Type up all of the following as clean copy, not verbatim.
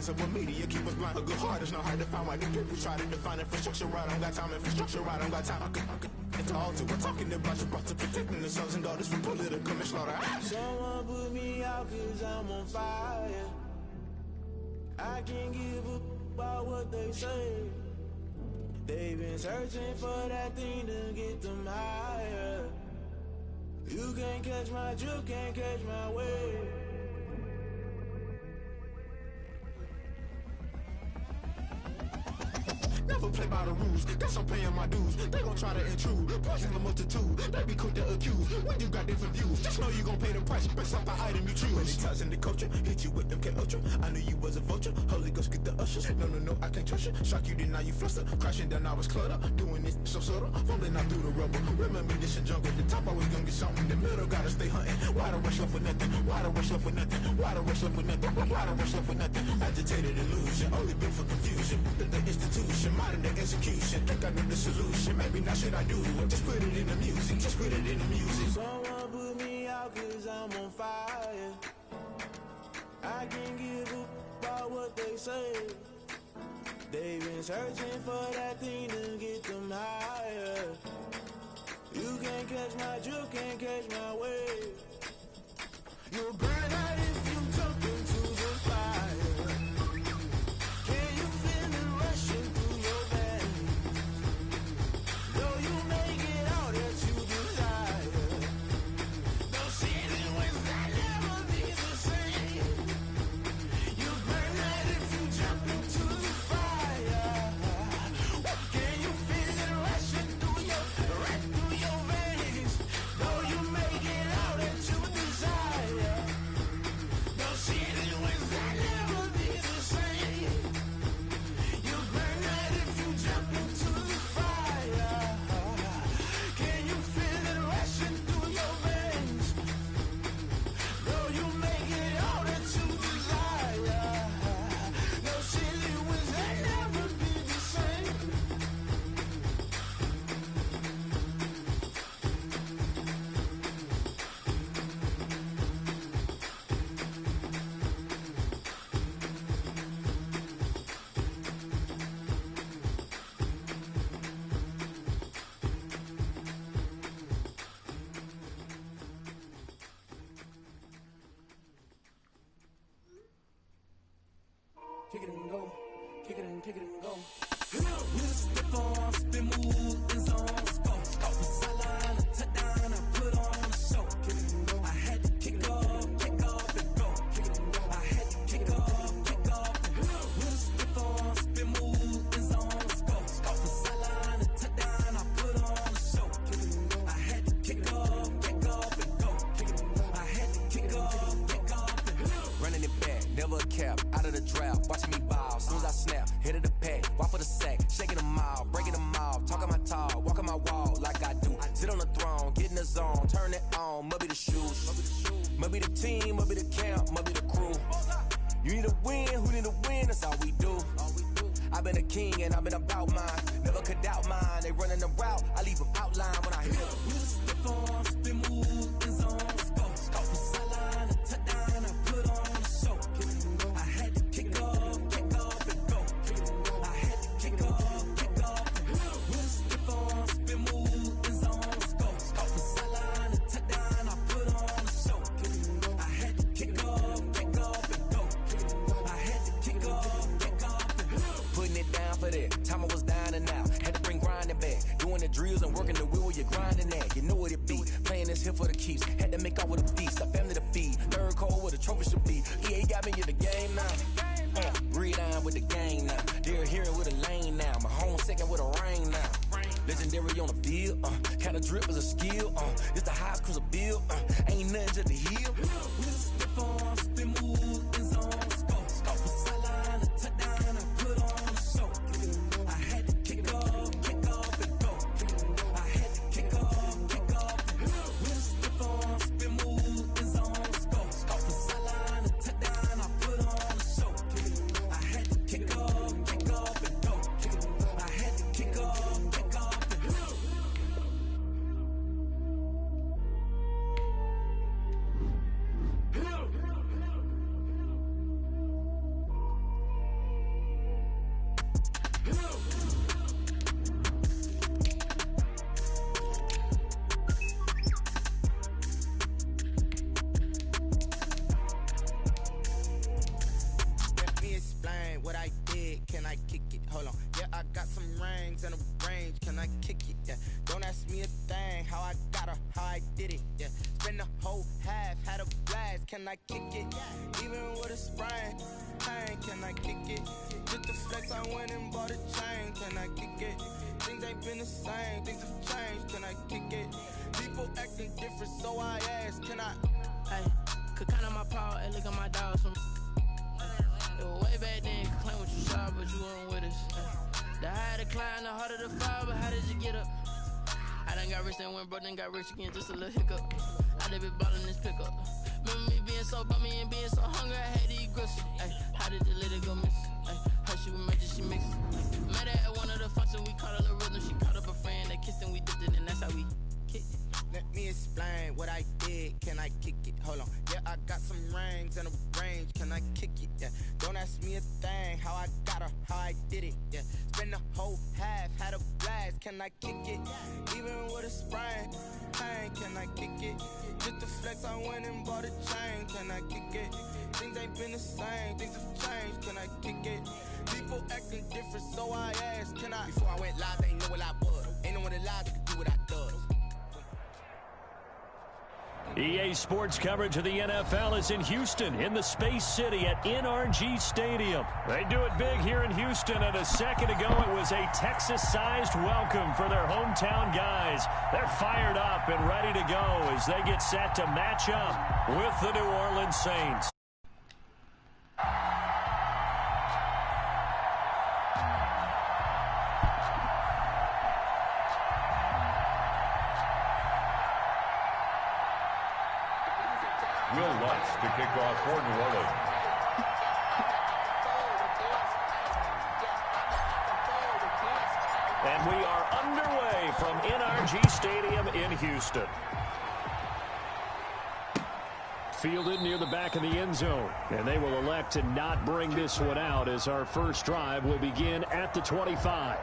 messing with media, keep us blind. A good heart is not hard to find. Why the people try to define infrastructure right? I don't got time. Infrastructure right, I don't got time. I could it's all to. We're talking about your brother, protecting the sons and daughters from political slaughter. Someone put me out 'cause I'm on fire. I can't give up about what they say. They've been searching for that thing to get them higher. You can't catch my drift, can't catch my wave. Never play by the rules, guess I'm paying my dues. They gon' try to intrude, poison the multitude. They be quick to accuse, when you got different views. Just know you gon' pay the price, based off the item you choose. When it ties in the culture, hit you with MK Ultra. I knew you was a vulture, Holy Ghost get the ushers. No, I can't trust you. Shock you, then now you fluster. Crashing down, I was clutter. Doing this so subtle, fumbling out through the rubble. Remember this in jungle, the top always gonna get something. The middle gotta stay hunting. Why the rush left for nothing? Why the rush left for nothing? Why the rush left for nothing? Why the rush left for nothing? Agitated illusion, only built for confusion. The institution, modern day execution. Think I know the solution. Maybe not should I do it? Just put it in the music. Just put it in the music. Someone put me out 'cause I'm on fire. I can't give up about what they say. They've been searching for that thing to get them higher. You can't catch my drift, can't catch my wave. You'll burn out if you jump into the fire. Can you feel it rushing through your veins? Though you make it all that you desire. Those seasons when I never be the same. You burn out if you jump into the fire. Can you feel it rushing through your veins? Though you make it all that you desire. Those seasons when I never be the same. You burn out if you jump into the fire. Can you feel it rushing through your veins? Though you make it all that you desire. No silly wins that never be the same. Kick it and go, kick it and go. Mr. Farm, spin move, and zone, scope. From sideline to touchdown, I put on a show. Kick it and go. I had to kick off and go. Kick it and go. I had to kick off and go. Mr. Farm, spin move, and zone, scope. From sideline to touchdown, I put on a show. Kick it and go. I had to kick off and go. Kick it and go. I had to kick off and go. Running it back, never a cap, out of the drought, watching me ball. Soon as I snap, hit of the pack, walk for the sack, shaking them all, breaking them off, talking my talk, walking my wall like I do. Sit on the throne, get in the zone, turn it on, must be the shoes, must be the team, must be the camp, must be the crew. You need a win, who need a win, that's all we do. I've been a king and I've been about mine, never could doubt mine. They running the route, I leave them outline when I hit. Mr. Farm, spin move, and zone, scope. From sideline to touchdown, I put on a show. I had to kick off and go. I had to kick off and go. Mr. Farm, spin move, and zone, scope. From sideline to touchdown, I put on a show. I had to kick off and go. I had to kick off and go. Putting it down for that, time I was down and out, had to bring grinding back, doing the drills and working the wheel where you're grinding at. You know what it be, playing this here for the keeps, had to make out with a feast, a family to feed, third cold where the trophy should be. EA got me in the game now, read on with the game now, they're hearing with a lane now, my home second with a rain now. Legendary on the field, kinda drip is a skill, it's the highest cruiser bill, ain't nothing just to heal. Mr. Farm, spin move, and zone, scope. From sideline to touchdown, I put on a show. I had to kick off and go. I had to kick off and go. Mr. Farm, spin move, and zone, scope. From sideline to touchdown, I put on a show. I had to kick off and go. I had to kick off and go. explain what I did? Can I kick it? Hold on. Yeah, I got some rings and a range. Can I kick it? Yeah. Don't ask me a thing. How I got her, how I did it. Yeah. Spend the whole half, had a blast. Can I kick it? Even with a sprain. Pain, can I kick it? Just the flex, I went and bought a chain. Can I kick it? Things ain't been the same. Things have changed. Can I kick it? People acting different, so I ask. Can I? Hey, could count on my paw and look at my dogs from. Way back then, could claim what you saw, but you weren't with us. The higher the climb, the harder the fall, but how did you get up? I done got rich, then went broke, then got rich again, just a little hiccup. I done been ballin' this pickup. Remember me being so bummy and being so hungry, I had to eat gristle. Ay, how did you let it go miss? Ay, how she was magic, she mixed. Met her at one of the functions, we caught a little rhythm. She caught up a friend, they kissed and we dipped it, and that's how we kicked it. Let me explain what I did. Can I kick it? Hold on. Yeah, I got some rings and a range. Can I kick it? Yeah. Don't ask me a thing. How I got her, how I did it. Yeah. Spend the whole half, had a blast. Can I kick it? Even with a sprain. Pain, can I kick it? Just the flex, I went and bought a chain. Can I kick it? Things ain't been the same. Things have changed. Can I kick it? People acting different, so I asked. Can I? Before I went live, they know what I was. Ain't no one alive that could do what I does. EA Sports coverage of the NFL is in Houston, in the Space City at NRG Stadium. They do it big here in Houston, and a second ago it was a Texas-sized welcome for their hometown guys. They're fired up and ready to go as they get set to match up with the New Orleans Saints. Will Lutz to kick off for New Orleans. And we are underway from NRG Stadium in Houston. Fielded near the back of the end zone. And they will elect to not bring this one out as our first drive will begin at the 25.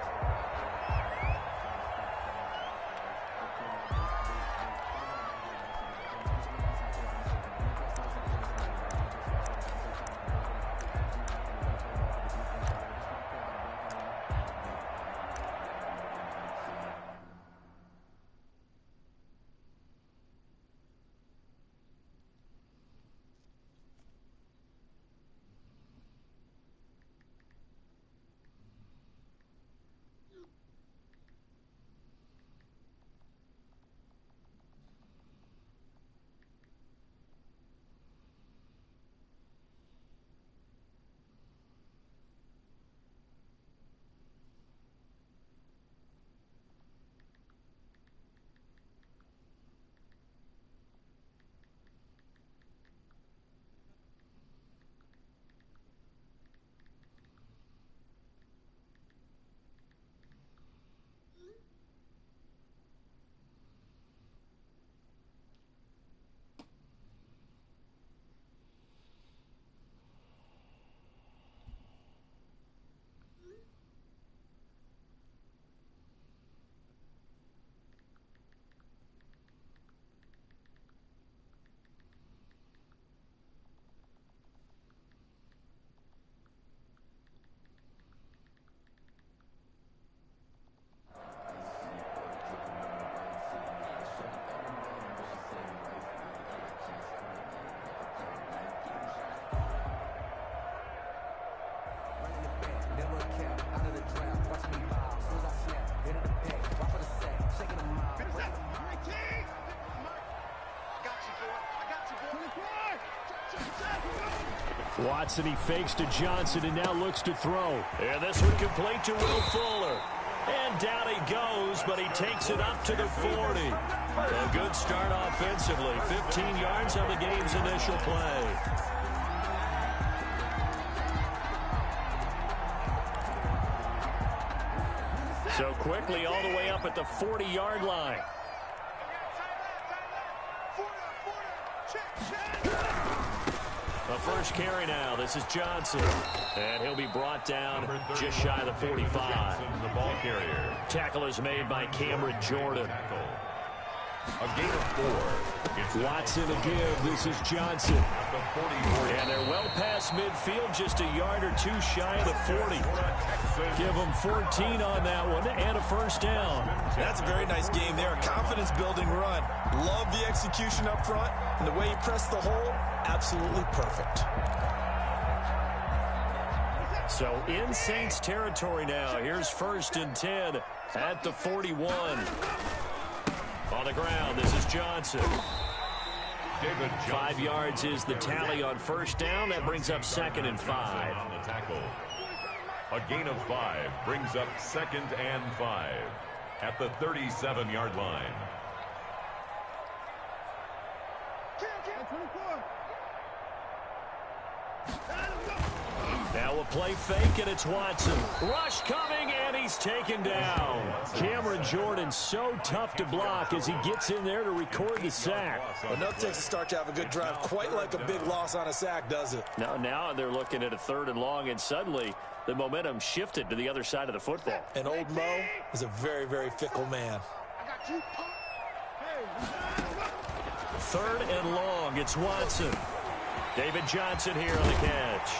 Watson, he fakes to Johnson and now looks to throw. And this one complete to Will Fuller. And down he goes, but he takes it up to the 40. A good start offensively. 15 yards on the game's initial play. So quickly all the way up at the 40-yard line. The first carry now. This is Johnson. And he'll be brought down just shy of the 45. The ball carrier. Tackle is made by Cameron Jordan. A gain of 4. It's Watson to give. This is Johnson. And they're well past midfield, just a yard or two shy of the 40. Give them 14 on that one and a first down. That's a very nice game there. A confidence-building run. Love the execution up front. And the way he pressed the hole, absolutely perfect. So in Saints territory now. Here's 1st and 10 at the 41. On the ground, this is Johnson. 5 yards is the tally on first down. That brings up 2nd and 5. On the tackle. A gain of 5 brings up 2nd and 5 at the 37-yard line. Now a play fake, and it's Watson. Rush coming, and he's taken down. Cameron Jordan so tough to block as he gets in there to record the sack. Enough takes a start to have a good drive. Quite like a big loss on a sack, does it? Now they're looking at a 3rd and long, and suddenly the momentum shifted to the other side of the football. And old Mo is a very, very fickle man. 3rd and long, it's Watson. David Johnson here on the catch.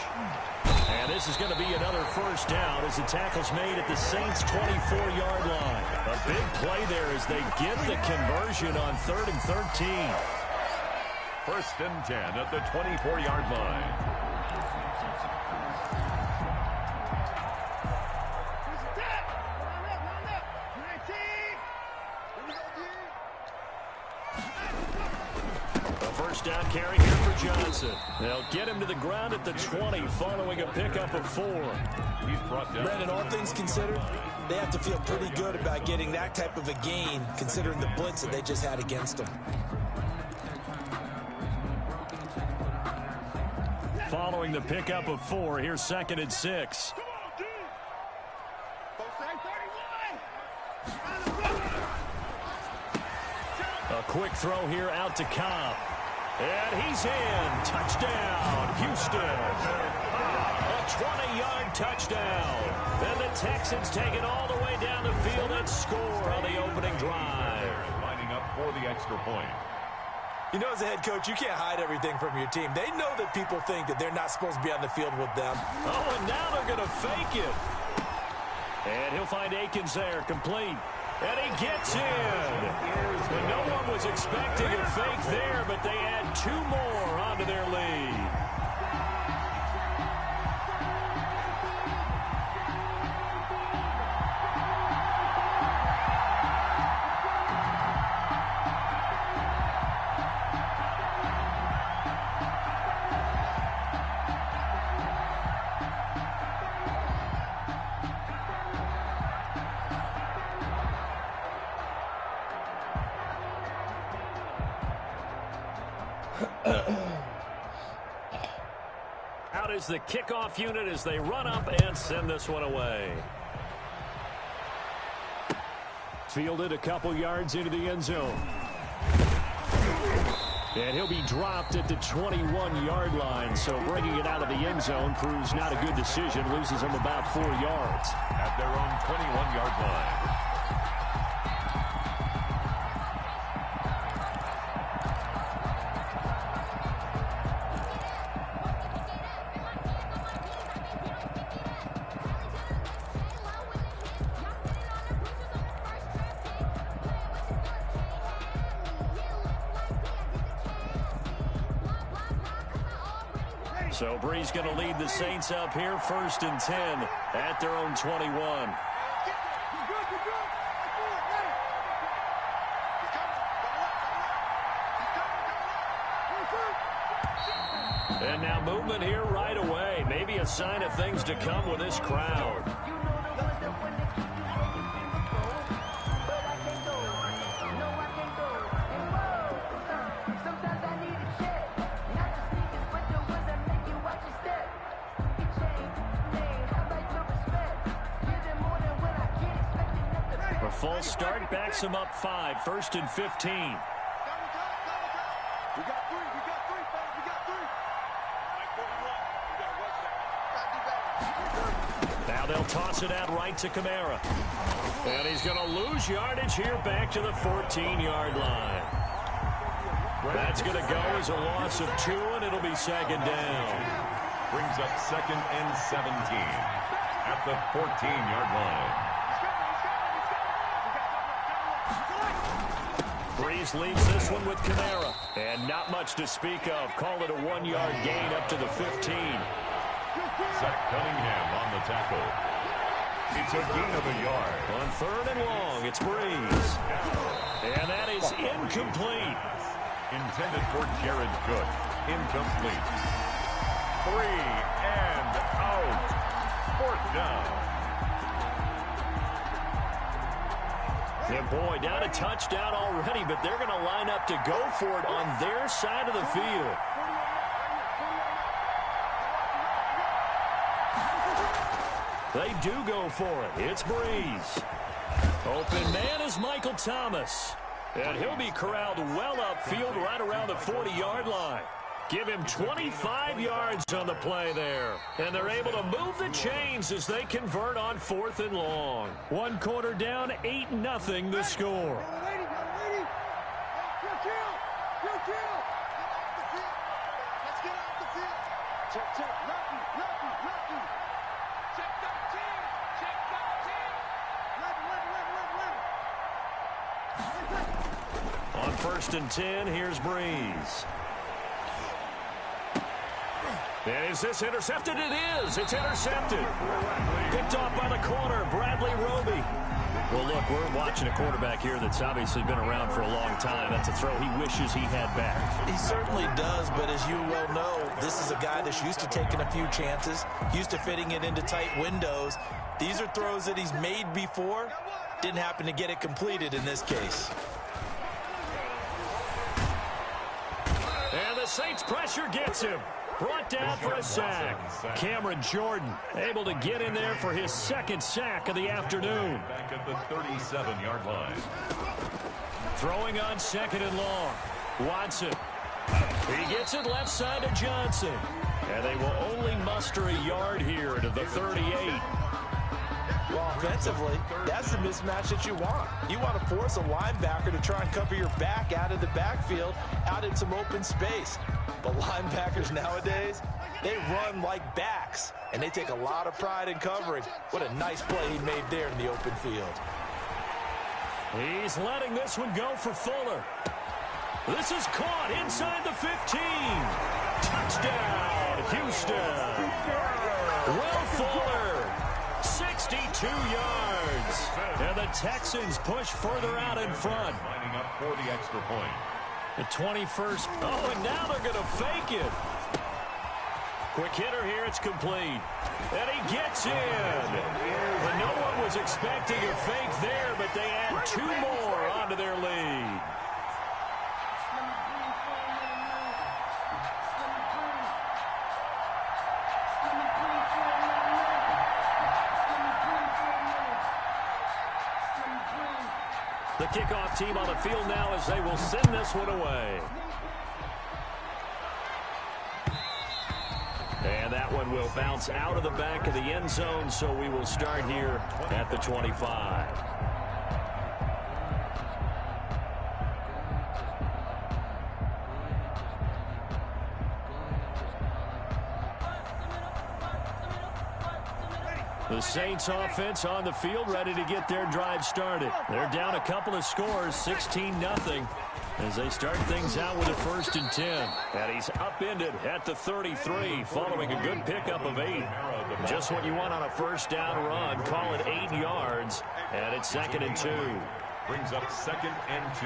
And this is going to be another first down as the tackle's made at the Saints' 24-yard line. A big play there as they get the conversion on 3rd and 13. 1st and 10 at the 24-yard line. First down carry here for Johnson. They'll get him to the ground at the 20 following a pickup of 4. He's brought down. Brandon, all things considered, they have to feel pretty good about getting that type of a gain considering the blitz that they just had against them. Following the pickup of 4, here's 2nd and 6. A quick throw here out to Cobb. And he's in. Touchdown, Houston. A 20-yard touchdown. And the Texans take it all the way down the field and score on the opening drive. Lining up for the extra point. You know, as a head coach, you can't hide everything from your team. They know that people think that they're not supposed to be on the field with them. Oh, and now they're going to fake it. And he'll find Akins there, complete. And he gets in. And no one was expecting a fake there, but they add 2 more onto their lead. Out is the kickoff unit as they run up and send this one away. Fielded a couple yards into the end zone. And he'll be dropped at the 21-yard line. So bringing it out of the end zone proves not a good decision. Loses him about 4 yards. At their own 21-yard line. So Bree's going to lead the Saints up here, 1st and 10 at their own 21. And now movement here right away. Maybe a sign of things to come with this crowd. A false start backs him up 5, 1st and 15. Now Now they'll toss it out right to Kamara. And he's going to lose yardage here back to the 14-yard line. That's going to go as a loss of 2, and it'll be second down. Brings up 2nd and 17 at the 14-yard line. Breeze leads this one with Kamara. And not much to speak of. Call it a 1-yard gain up to the 15. Zach Cunningham on the tackle. It's a gain of a yard. On 3rd and long, it's Breeze. And that is incomplete. Intended for Jared Cook. Incomplete. 3 and out. 4th down. And boy, down a touchdown already, but they're going to line up to go for it on their side of the field. They do go for it. It's Breeze. Open man is Michael Thomas. And he'll be corralled well upfield right around the 40-yard line. Give him 25 yards on the play there. And they're able to move the chains as they convert on 4th and long. 1 quarter down, 8-0 the score. On 1st and 10, here's Breeze. And is this intercepted? It is. It's intercepted. Picked off by the corner, Bradley Roby. Well, look, we're watching a quarterback here that's obviously been around for a long time. That's a throw he wishes he had back. He certainly does, but as you well know, this is a guy that's used to taking a few chances, used to fitting it into tight windows. These are throws that he's made before. Didn't happen to get it completed in this case. And the Saints pressure gets him. Brought down for a sack. Cameron Jordan able to get in there for his 2nd sack of the afternoon. Back at the 37-yard line. Throwing on 2nd and long. Watson. He gets it left side to Johnson. And they will only muster a yard here to the 38. Well, offensively, that's the mismatch that you want. You want to force a linebacker to try and cover your back out of the backfield, out in some open space. But linebackers nowadays, they run like backs, and they take a lot of pride in covering. What a nice play he made there in the open field. He's letting this one go for Fuller. This is caught inside the 15. Touchdown, Houston. Will Fuller, 62 yards. And the Texans push further out in front. Lining up for the extra point. The 21st. Oh, and now they're going to fake it. Quick hitter here. It's complete. And he gets in. And no one was expecting a fake there, but they add 2 more onto their lead. The kickoff team on the field now as they will send this one away. And that one will bounce out of the back of the end zone, so we will start here at the 25. The Saints offense on the field ready to get their drive started. They're down a couple of scores, 16-0, as they start things out with a 1st and 10. And he's upended at the 33 following a good pickup of 8. Just what you want on a 1st down run. Call it 8 yards, and it's 2nd and 2. Brings up 2nd and 2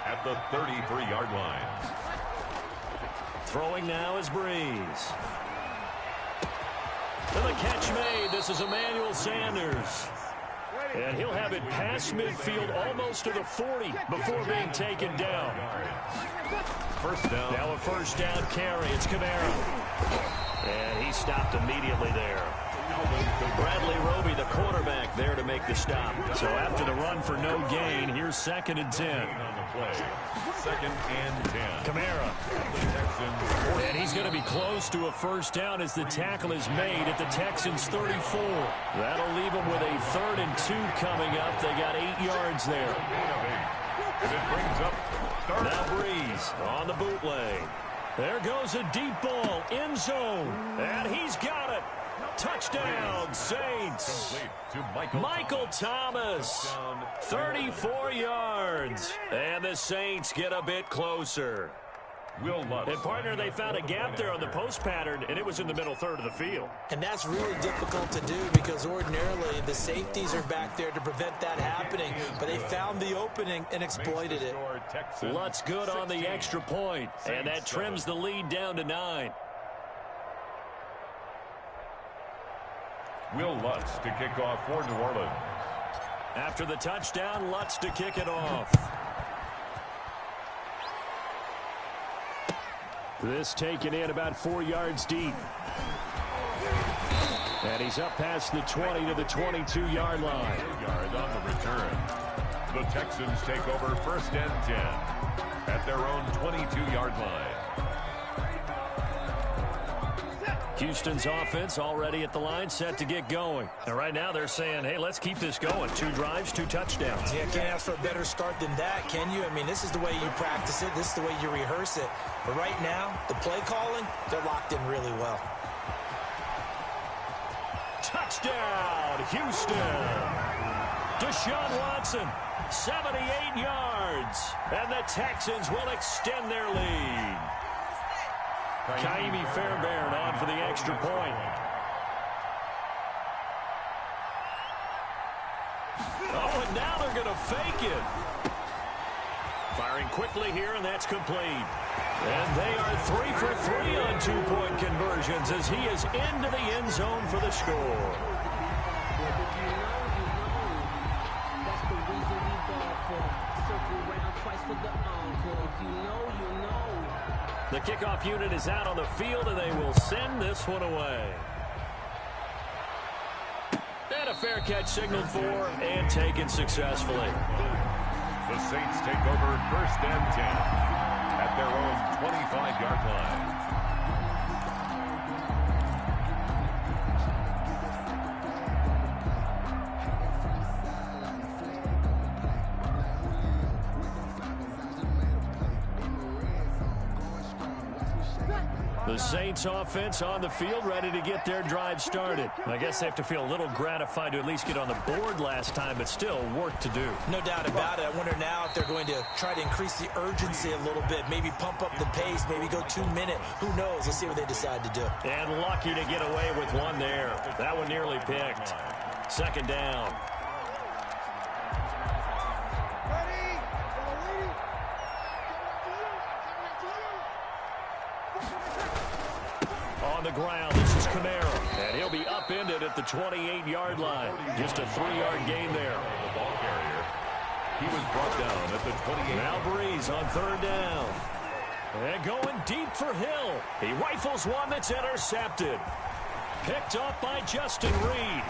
at the 33-yard line. Throwing now is Breeze. And the catch made. This is Emmanuel Sanders. And he'll have it past midfield almost to the 40 before being taken down. 1st down. Now a 1st down carry. It's Kamara. And he stopped immediately there. Bradley Roby, the quarterback, there to make make the stop. So after the run for no gain, here's 2nd and 10. On the play, 2nd and 10. Kamara. And he's going to be close to a first down as the tackle is made at the Texans' 34. That'll leave them with a 3rd and 2 coming up. They got 8 yards there. And it brings up now Breeze on the bootleg. There goes a deep ball, end zone, and he's got it. Touchdown, Saints. Michael Thomas, 34 yards. And the Saints get a bit closer. And, partner, they found a gap there on the post pattern, and it was in the middle third of the field. And that's really difficult to do because ordinarily the safeties are back there to prevent that happening. But they found the opening and exploited it. Lutz good on the extra point, and that trims the lead down to 9. Will Lutz to kick off for New Orleans. After the touchdown, Lutz to kick it off. This taken in about 4 yards deep. And he's up past the 20 to the 22-yard line. Yards on the return. The Texans take over 1st and 10 at their own 22-yard line. Houston's offense already at the line, set to get going. And right now they're saying, hey, let's keep this going. 2 drives, 2 touchdowns. Yeah, can't ask for a better start than that, can you? I mean, this is the way you practice it. This is the way you rehearse it. But right now, the play calling, they're locked in really well. Touchdown, Houston. Deshaun Watson, 78 yards. And the Texans will extend their lead. Kaimi Fairbairn on for the extra point. Oh, and now they're going to fake it. Firing quickly here, and that's complete. And they are 3 for 3 on 2-point conversions as he is into the end zone for the score. The kickoff unit is out on the field, and they will send this one away. And a fair catch signaled for and taken successfully. The Saints take over 1st and 10 at their own 25-yard line. The Saints offense on the field ready to get their drive started. I guess they have to feel a little gratified to at least get on the board last time, but still work to do. No doubt about it. I wonder now if they're going to try to increase the urgency a little bit, maybe pump up the pace, maybe go 2-minute. Who knows? Let's see what they decide to do. And lucky to get away with one there. That one nearly picked. 2nd down. On the ground, this is Kamara, and he'll be upended at the 28-yard line. Just a 3-yard gain there. The ball carrier. He was brought down at the 28. Now Breeze on 3rd down. And going deep for Hill. He rifles one that's intercepted. Picked up by Justin Reed.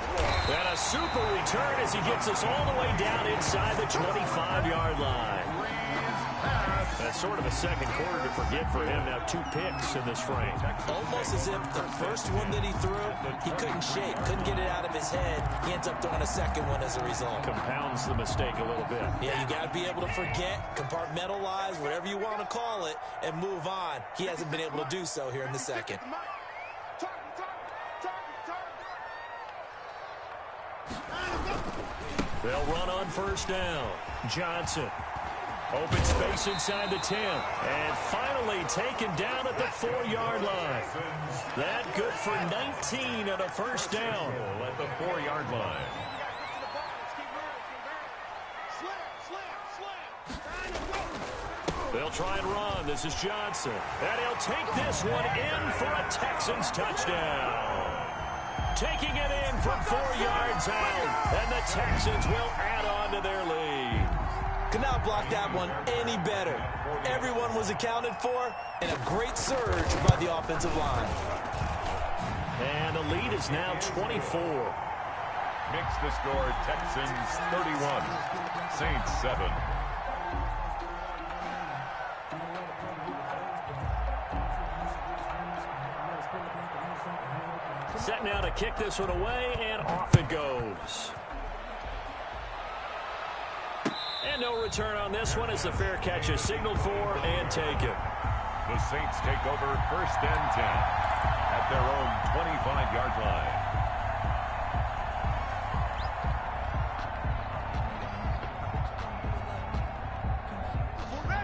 And a super return as he gets us all the way down inside the 25-yard line. That's sort of a second quarter to forget for him. Now 2 picks in this frame. Almost as if the first one that he threw, he couldn't shake, couldn't get it out of his head. He ends up throwing a second one as a result. Compounds the mistake a little bit. Yeah, you got to be able to forget, compartmentalize, whatever you want to call it, and move on. He hasn't been able to do so here in the second. They'll run on 1st down. Johnson. Open space inside the 10. And finally taken down at the 4-yard line. That good for 19 on a 1st down. At the 4-yard line. They'll try and run. This is Johnson. And he'll take this one in for a Texans touchdown. Taking it in from 4 yards out. And the Texans will add on to their lead. Could not block that one any better. Everyone was accounted for, and a great surge by the offensive line. And the lead is now 24. Makes the score Texans 31, Saints 7. Set now to kick this one away, and off it goes. And no return on this one as the fair catch is signaled for and taken. The Saints take over 1st and 10 at their own 25-yard line.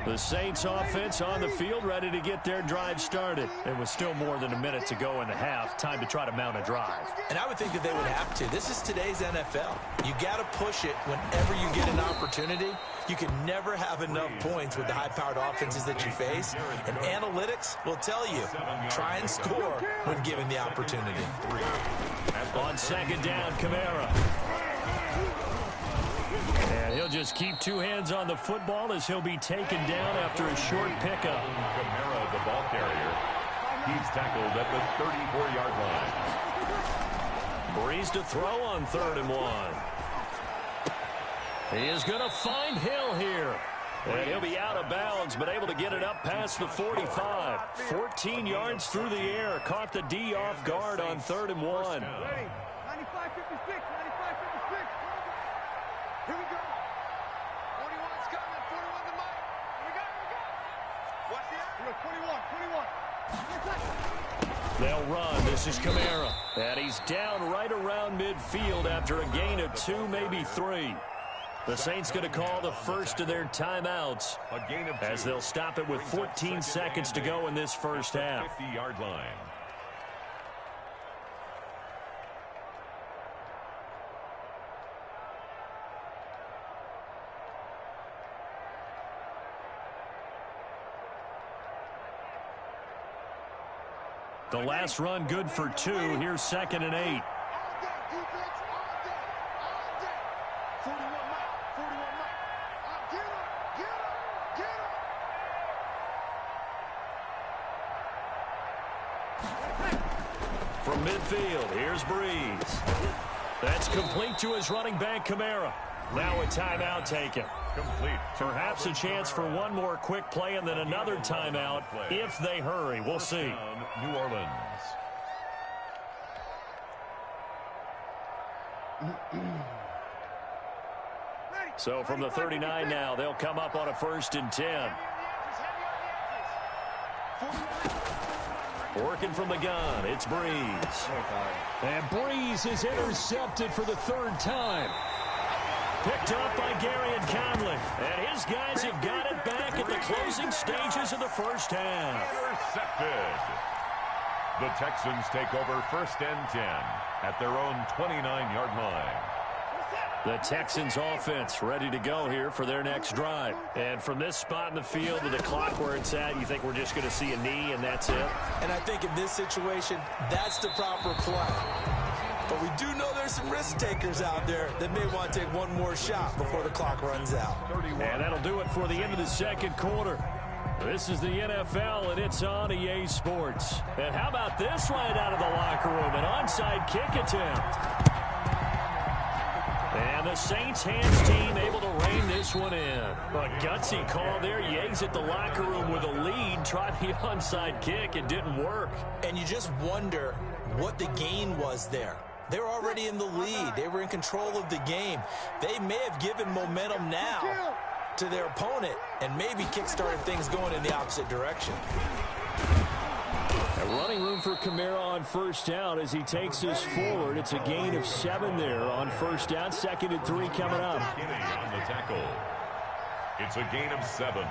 The Saints offense on the field, ready to get their drive started. And with still more than a minute to go in the half, time to try to mount a drive. And I would think that they would have to. This is today's NFL. You got to push it whenever you get an opportunity. You can never have enough points with the high-powered offenses that you face. And analytics will tell you, try and score when given the opportunity. On 2nd down, Kamara. And he'll just keep two hands on the football as he'll be taken down after a short pickup. Kamara, the ball carrier. He's tackled at the 34-yard line. Breeze to throw on 3rd and 1. He is going to find Hill here. And he'll be out of bounds, but able to get it up past the 45. 14 yards through the air. Caught the D off guard on 3rd and 1. 95-56, 95-56. Here we go. 41's coming. 41 the mic. Here we go. Watch the air. 21. They'll run. This is Kamara. And he's down right around midfield after a gain of 2, maybe 3. The Saints going to call the first of their timeouts as they'll stop it with 14 seconds to go in this first half. 50-yard line. The last run good for 2. Here's 2nd and 8. From midfield, here's Breeze. That's complete to his running back, Kamara. Now a timeout taken. Complete. Perhaps a chance for one more quick play and then another timeout if they hurry. We'll see. New Orleans. So from the 39 now, they'll come up on a 1st and 10. Working from the gun, it's Breeze. And Breeze is intercepted for the 3rd time. Picked up by Gary and Conley. And his guys have got it back at the closing stages of the first half. Intercepted. The Texans take over 1st and 10 at their own 29-yard line. The Texans offense ready to go here for their next drive. And from this spot in the field with the clock where it's at, you think we're just going to see a knee and that's it? And I think in this situation, that's the proper play. But we do know there's some risk takers out there that may want to take one more shot before the clock runs out. And that'll do it for the end of the 2nd quarter. This is the NFL, and it's on EA Sports. And how about this right out of the locker room? An onside kick attempt. And the Saints hands team able to rein this one in. A gutsy call there. Yates at the locker room with a lead. Tried the onside kick. It didn't work. And you just wonder what the gain was there. They're already in the lead. They were in control of the game. They may have given momentum now to their opponent and maybe kick-started things going in the opposite direction. A running room for Kamara on 1st down as he takes us forward. It's a gain of 7 there on 1st down. 2nd and 3 coming up. On the tackle. It's a gain of 7.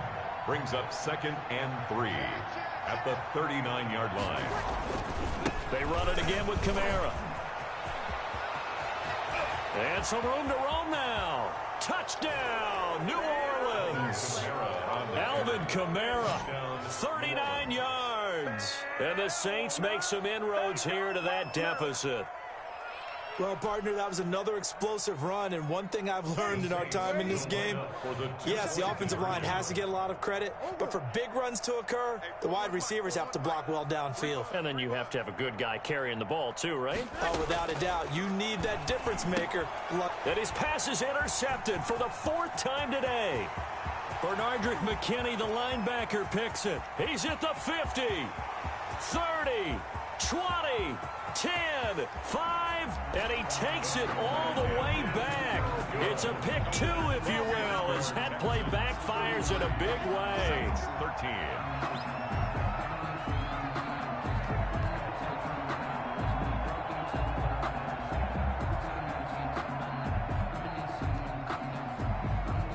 Brings up 2nd and 3 at the 39-yard line. They run it again with Kamara. And some room to roam now. Touchdown, New Orleans. Alvin Kamara, 39 yards. And the Saints make some inroads here to that deficit. Well, partner, that was another explosive run, and one thing I've learned in our time in this game, yes, the offensive line has to get a lot of credit, but for big runs to occur, the wide receivers have to block well downfield. And then you have to have a good guy carrying the ball too, right? Oh, without a doubt. You need that difference maker. And his pass is intercepted for the 4th time today. Bernardrick McKinney, the linebacker, picks it. He's at the 50, 30, 20, 10, 5, and he takes it all the way back. It's a pick 2, if you will, as that play backfires in a big way. 13.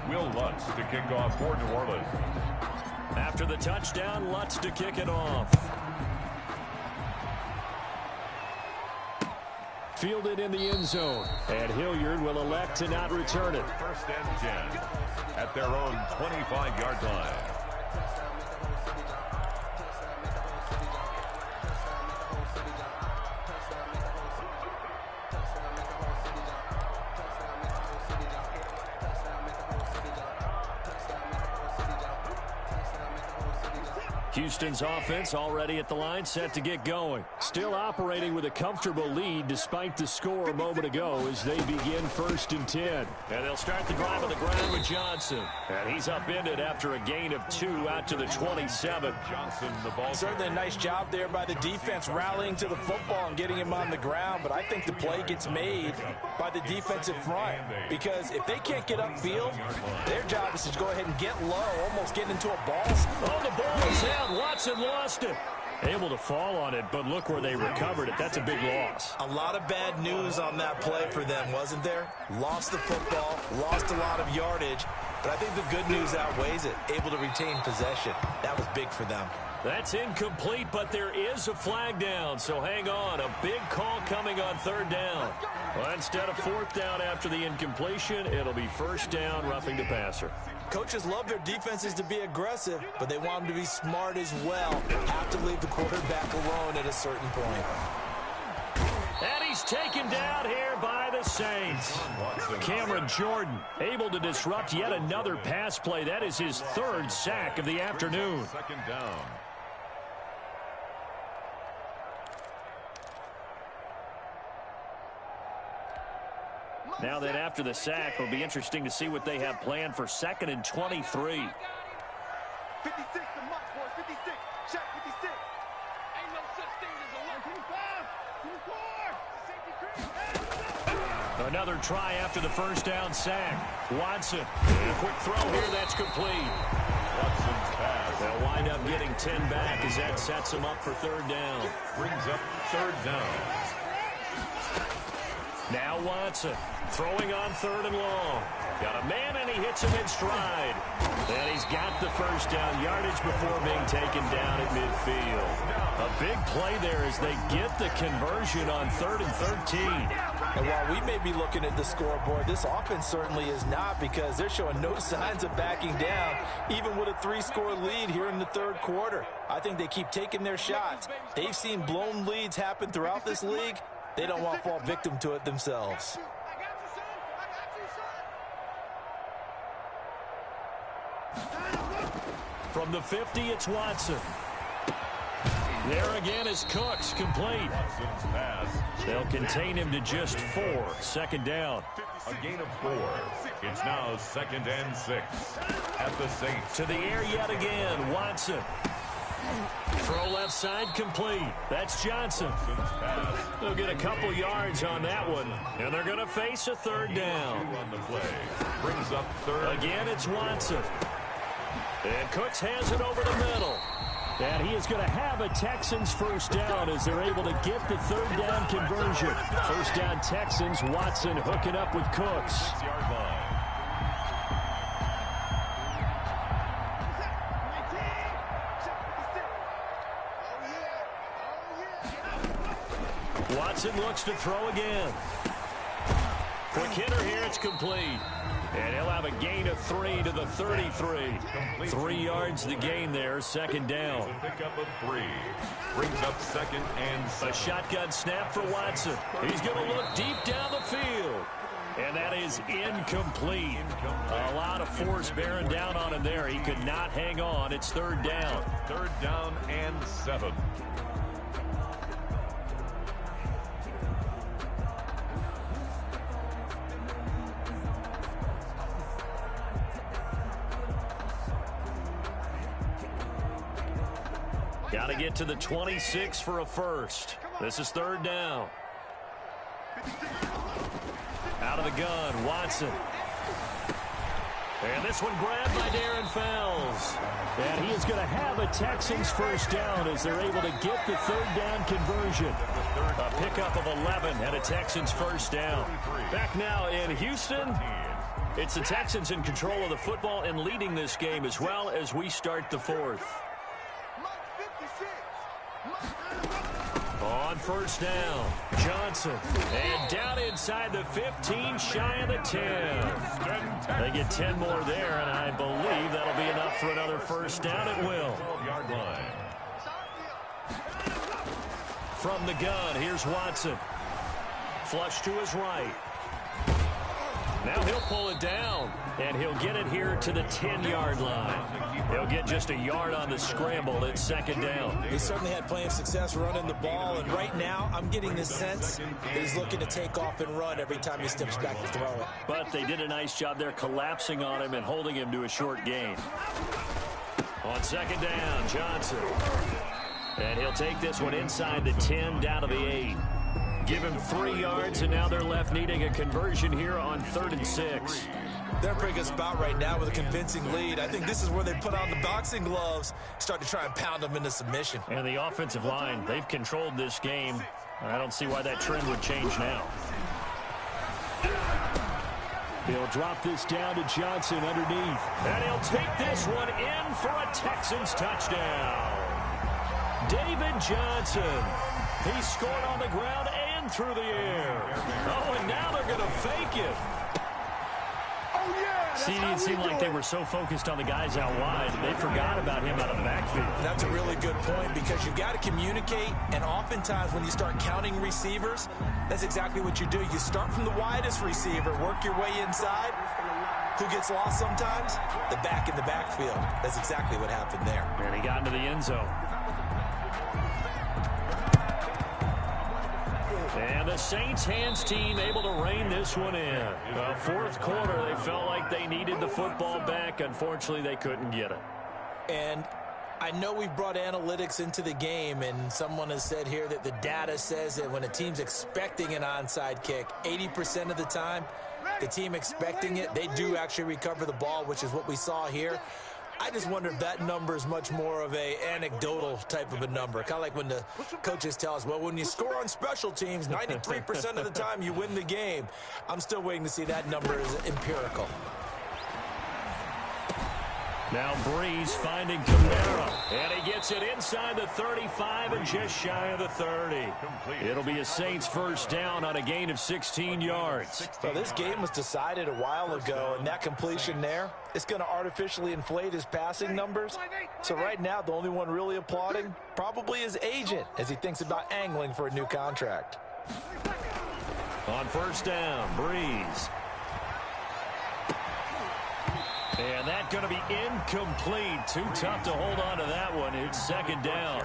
Will Lutz to kick off for New Orleans. After the touchdown, Lutz to kick it off. Fielded in the end zone, and Hilliard will elect to not return it. 1st and 10 at their own 25-yard line. Houston's offense already at the line, set to get going. Still operating with a comfortable lead despite the score a moment ago as they begin 1st and 10. And they'll start the drive on the ground with Johnson. And he's upended after a gain of 2 out to the 27. Johnson, the ball. Certainly a nice job there by the defense rallying to the football and getting him on the ground, but I think the play gets made by the defensive front because if they can't get upfield, their job is to go ahead and get low, almost get into a ball. Oh, the ball is out. Watson lost it. Able to fall on it, but look where they recovered it. That's a big loss. A lot of bad news on that play for them, wasn't there? Lost the football, lost a lot of yardage, but I think the good news outweighs it. Able to retain possession. That was big for them. That's incomplete, but there is a flag down, so hang on. A big call coming on 3rd down. Well, instead of 4th down after the incompletion, it'll be 1st down, roughing the passer. Coaches love their defenses to be aggressive, but they want them to be smart as well. Have to leave the quarterback alone at a certain point. And he's taken down here by the Saints. Cameron Jordan able to disrupt yet another pass play. That is his 3rd sack of the afternoon. 2nd down. Now that after the sack, it'll be interesting to see what they have planned for 2nd and 23. 56 to Mark, boys. 56. Check 56. Ain't no such thing as a 125. 24. Another try after the 1st down sack. Watson. A quick throw here. That's complete. Watson's pass. They'll wind up getting 10 back as that sets them up for 3rd down. Brings up 3rd down. Now Watson throwing on 3rd and long. Got a man and he hits him in stride. And he's got the 1st down yardage before being taken down at midfield. A big play there as they get the conversion on 3rd and 13. And while we may be looking at the scoreboard, this offense certainly is not because they're showing no signs of backing down, even with a 3-score lead here in the 3rd quarter. I think they keep taking their shots. They've seen blown leads happen throughout this league. They don't want to fall victim to it themselves. From the 50, it's Watson. There again is Cooks, complete. Watson's pass. They'll contain him to just 4. 2nd down. A gain of 4. It's now 2nd and 6 at the Saints. To the air yet again, Watson. Throw left side, complete. That's Johnson. They'll get a couple yards on that one, and they're going to face a 3rd down. On the play. Brings up 3rd. Again, it's Watson. And Cooks has it over the middle. And he is going to have a Texans 1st down as they're able to get the 3rd down conversion. 1st down Texans, Watson hooking up with Cooks. 6-yard line. Watson looks to throw again. Quick hitter here, it's complete. And he'll have a gain of 3 to the 33. 3 yards to gain there, second down. Pickup of 3. Brings up second and 7. A shotgun snap for Watson. He's going to look deep down the field. And that is incomplete. A lot of force bearing down on him there. He could not hang on. It's third down. Third down and 7. Got to get to the 26 for a first. This is third down. Out of the gun, Watson. And this one grabbed by Darren Fells. And he is going to have a Texans first down as they're able to get the third down conversion. A pickup of 11 and a Texans first down. Back now in Houston. It's the Texans in control of the football and leading this game as well as we start the fourth. On first down, Johnson. And down inside the 15, shy of the 10. They get 10 more there, and I believe that'll be enough for another first down. It will. 12-yard line. From the gun, here's Watson. Flush to his right. Now he'll pull it down, and he'll get it here to the 10-yard line. He'll get just a yard on the scramble. It's second down. He certainly had plenty of success running the ball, and right now I'm getting the sense that he's looking to take off and run every time he steps back to throw it. But they did a nice job there collapsing on him and holding him to a short gain. On second down, Johnson. And he'll take this one inside the 10 down to the 8. Give him 3 yards, and now they're left needing a conversion here on 3rd and 6. They're in a pretty good spot right now with a convincing lead. I think this is where they put on the boxing gloves, start to try and pound them into submission. And the offensive line, they've controlled this game. I don't see why that trend would change now. He'll drop this down to Johnson underneath. And he'll take this one in for a Texans touchdown. David Johnson. He scored on the ground and through the air. Oh, and now they're going to fake it. Oh, yeah. See, it seemed like they were so focused on the guys out wide, they forgot about him out of the backfield. That's a really good point because you've got to communicate, and oftentimes when you start counting receivers, that's exactly what you do. You start from the widest receiver, work your way inside. Who gets lost sometimes? The back in the backfield. That's exactly what happened there. And he got into the end zone. And the Saints hands team able to rein this one in. Fourth quarter, they felt like they needed the football back. Unfortunately, they couldn't get it. And I know we've brought analytics into the game, and someone has said here that the data says that when a team's expecting an onside kick, 80% of the time, the team expecting it, they do actually recover the ball, which is what we saw here. I just wonder if that number is much more of a anecdotal type of a number. Kind of like when the coaches tell us, well, when you score on special teams, 93% of the time you win the game. I'm still waiting to see that number is empirical. Now Breeze finding Camara. And he gets it inside the 35 and just shy of the 30. It'll be a Saints first down on a gain of 16 yards. So this game was decided a while ago, and that completion there, it's going to artificially inflate his passing numbers. So right now, the only one really applauding probably his agent as he thinks about angling for a new contract. On first down, Breeze. And that's going to be incomplete. Too tough to hold on to that one. It's second down.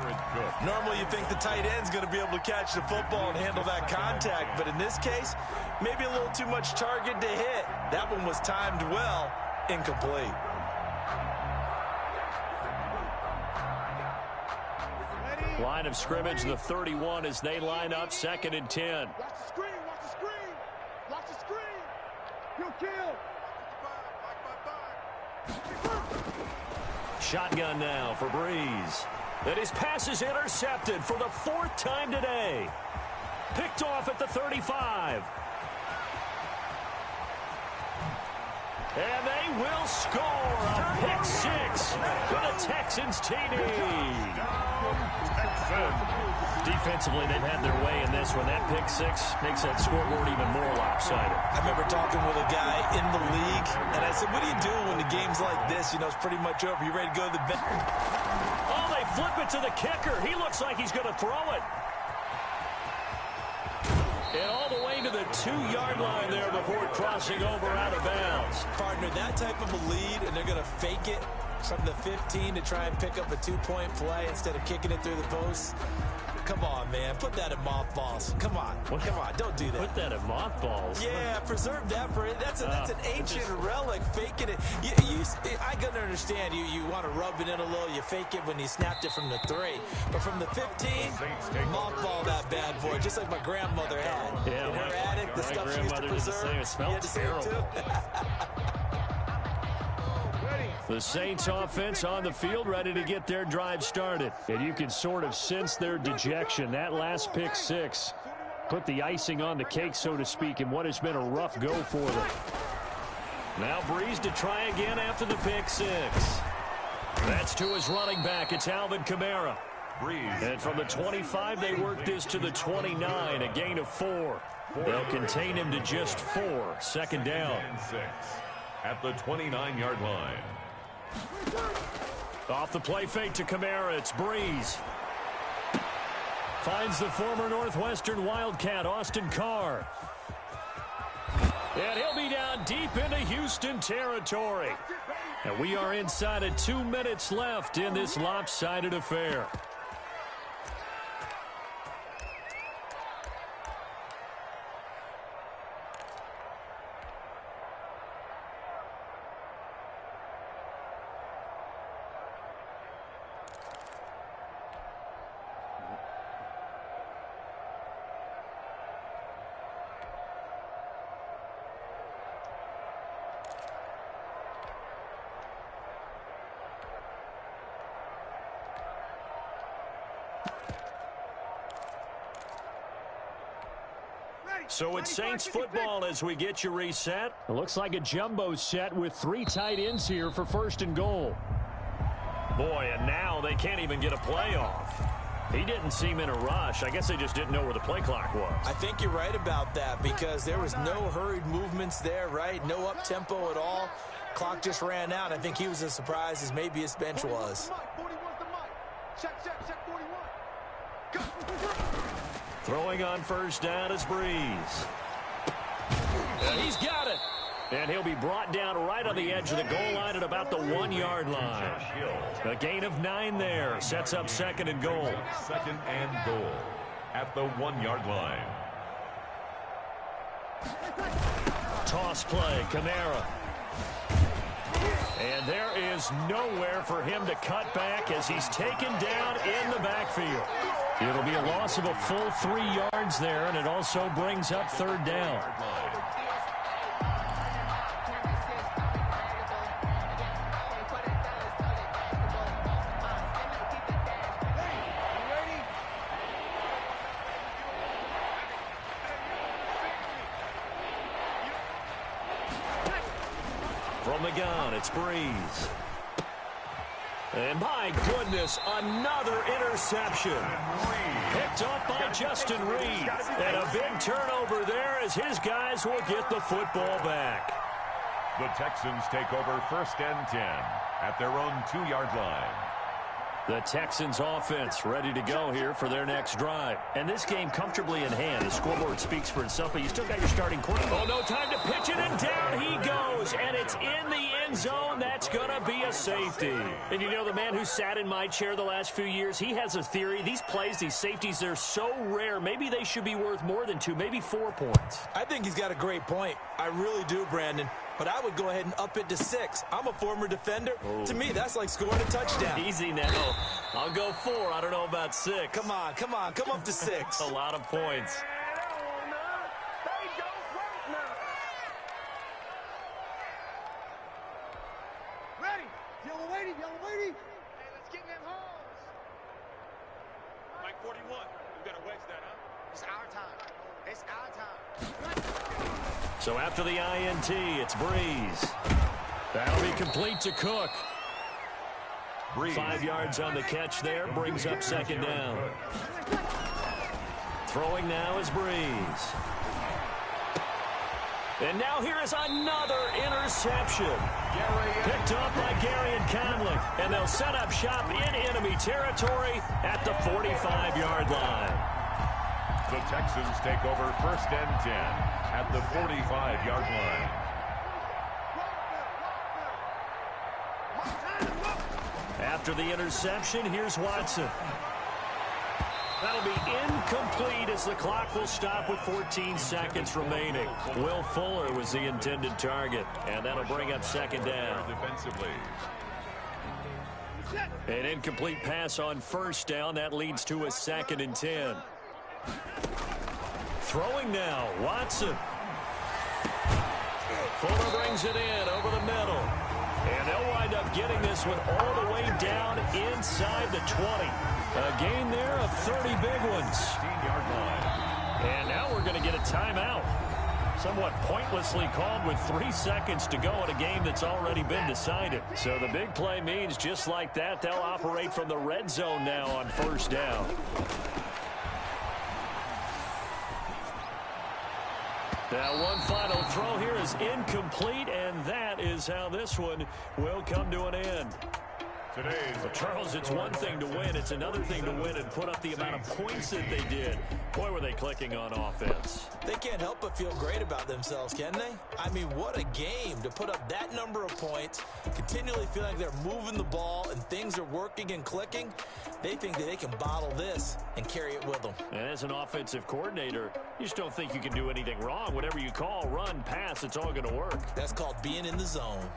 Normally you think the tight end's going to be able to catch the football and handle that contact. But in this case, maybe a little too much target to hit. That one was timed well. Incomplete. Line of scrimmage, the 31 as they line up, 2nd and 10. Watch the screen. Watch the screen. Watch the screen. You'll kill. Shotgun now for Breeze. And his pass is intercepted for the 4th time today. Picked off at the 35. And they will score a pick six for the Texans TD. Defensively, they've had their way in this one. That pick six makes that scoreboard even more lopsided. I remember talking with a guy in the league, and I said, what do you do when the game's like this? You know, it's pretty much over. You ready to go to the bench? Oh, they flip it to the kicker. He looks like he's going to throw it. And all the way to the 2-yard line there before crossing over out of bounds. Partner, that type of a lead, and they're going to fake it from the 15 to try and pick up a 2-point play instead of kicking it through the post. Come on, man. Put that in mothballs. Come on. Come on. Don't do that. Put that in mothballs? Yeah, preserve that for it. That's an ancient relic. Faking it. I can understand you want to rub it in a little. You fake it when you snapped it from the 3. But from the 15, mothball that bad boy, just like my grandmother had. Yeah, in her attic, the stuff she used to preserve. It smelled terrible. The Saints offense on the field, ready to get their drive started. And you can sort of sense their dejection. That last pick six put the icing on the cake, so to speak, in what has been a rough go for them. Now Breeze to try again after the pick six. That's to his running back. It's Alvin Kamara. And from the 25, they work this to the 29, a gain of 4. They'll contain him to just 4. Second down. At the 29-yard line. Off the play fake to Kamara, it's Breeze. Finds the former Northwestern Wildcat, Austin Carr. And he'll be down deep into Houston territory. And we are inside of 2 minutes left in this lopsided affair. So it's Saints football as we get you reset. It looks like a jumbo set with 3 tight ends here for first and goal. Boy, and now they can't even get a play off. He didn't seem in a rush. I guess they just didn't know where the play clock was. I think you're right about that because there was no hurried movements there, right? No up-tempo at all. Clock just ran out. I think he was as surprised as maybe his bench was. Check 41. Go. Throwing on first down is Breeze. And he's got it. And he'll be brought down right on the edge of the goal line at about the 1-yard line. A gain of 9 there. Sets up second and goal. Second and goal at the 1-yard line. Toss play, Kamara. And there is nowhere for him to cut back as he's taken down in the backfield. It'll be a loss of a full 3 yards there, and it also brings up third down. From the gun, it's Breeze. And my goodness, another interception. Picked up by Justin Reed. And a big turnover there as his guys will get the football back. The Texans take over first and 10 at their own 2-yard line. The Texans offense ready to go here for their next drive. And this game comfortably in hand. The scoreboard speaks for itself, but you still got your starting quarterback. Oh, no time to pitch it, and down he goes. And it's in the end zone. That's going to be a safety. And you know, the man who sat in my chair the last few years, he has a theory. These plays, these safeties, they're so rare. Maybe they should be worth more than 2, maybe 4 points. I think he's got a great point. I really do, Brandon. But I would go ahead and up it to 6. I'm a former defender. Oh. To me, that's like scoring a touchdown. Easy now. I'll go 4. I don't know about 6. Come on. Come up to 6. A lot of points. Ready. Yellow lady. Hey, let's get in them holes. Mike 41. We got to wedge that, huh? It's our time. It's our time. So after the INT, it's Breeze. That'll be complete to Cook. 5 yards on the catch there, brings up second down. Throwing now is Breeze. And now here is another interception. Picked up by Gary and Conley. And they'll set up shop in enemy territory at the 45-yard line. The Texans take over 1st and 10 at the 45-yard line. After the interception, here's Watson. That'll be incomplete as the clock will stop with 14 seconds remaining. Will Fuller was the intended target, and that'll bring up second down. Defensively. An incomplete pass on 1st down. That leads to a 2nd and 10. Throwing now, Watson. Fuller brings it in over the middle. And they'll wind up getting this one all the way down inside the 20. A gain there of 30 big ones. 15-yard line. And now we're going to get a timeout. Somewhat pointlessly called with 3 seconds to go in a game that's already been decided. So the big play means just like that, they'll operate from the red zone now on 1st down. Now one final throw here is incomplete, and that is how this one will come to an end. But Charles, it's one thing to win. It's another thing to win and put up the amount of points that they did. Boy, were they clicking on offense. They can't help but feel great about themselves, can they? I mean, what a game to put up that number of points, continually feel like they're moving the ball and things are working and clicking. They think that they can bottle this and carry it with them. And as an offensive coordinator, you just don't think you can do anything wrong. Whatever you call, run, pass, it's all going to work. That's called being in the zone.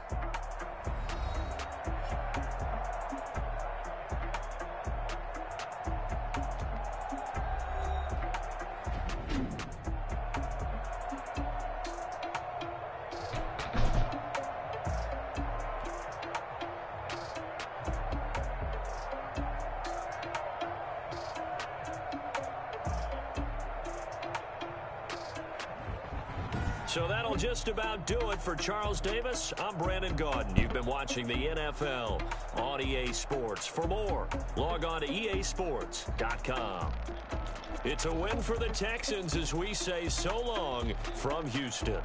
So that'll just about do it for Charles Davis. I'm Brandon Gaudin. You've been watching the NFL on EA Sports. For more, log on to easports.com. It's a win for the Texans as we say so long from Houston.